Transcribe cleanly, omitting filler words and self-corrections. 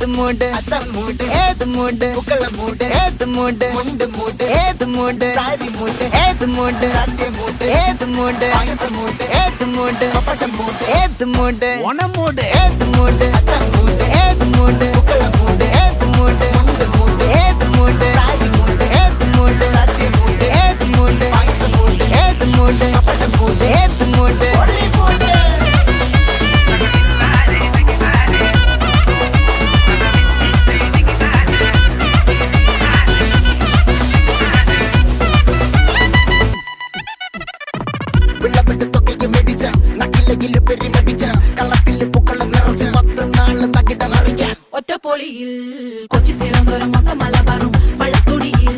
ഏത് മൂട് അത്തം മൂട് ഏത് മൂട് പൂക്കള മൂട് ഏത് മൂട് മുണ്ട് മൂട് ഏത് മൂട് സാരി മൂട് ഏത് മൂട് സദ്യ മൂട് ഏത് മൂട് പായസം മൂട് ഏത് മൂട് പപ്പടം മൂട് ഏത് മൂട് ഓണം മൂട് ഏത് മൂട് അത്തം മൂട് ഏത് മൂട് പൂക്കള മൂട് ഏത് മൂട് മുണ്ട് മൂട് ഏത് മൂട് സാരി മൂട് ഏത് മൂട് സദ്യ മൂട് ഏത് മൂട് പായസം മൂട് ഏത് മൂട് പപ്പടം മൂട് ഏത് മൂട് ഒളി മൂട് ഒറ്റപ്പൊളിയിൽ കൊച്ചി തിരുവനന്തപുരം മൊത്തം മലബാറും വള്ളത്തുടിയിൽ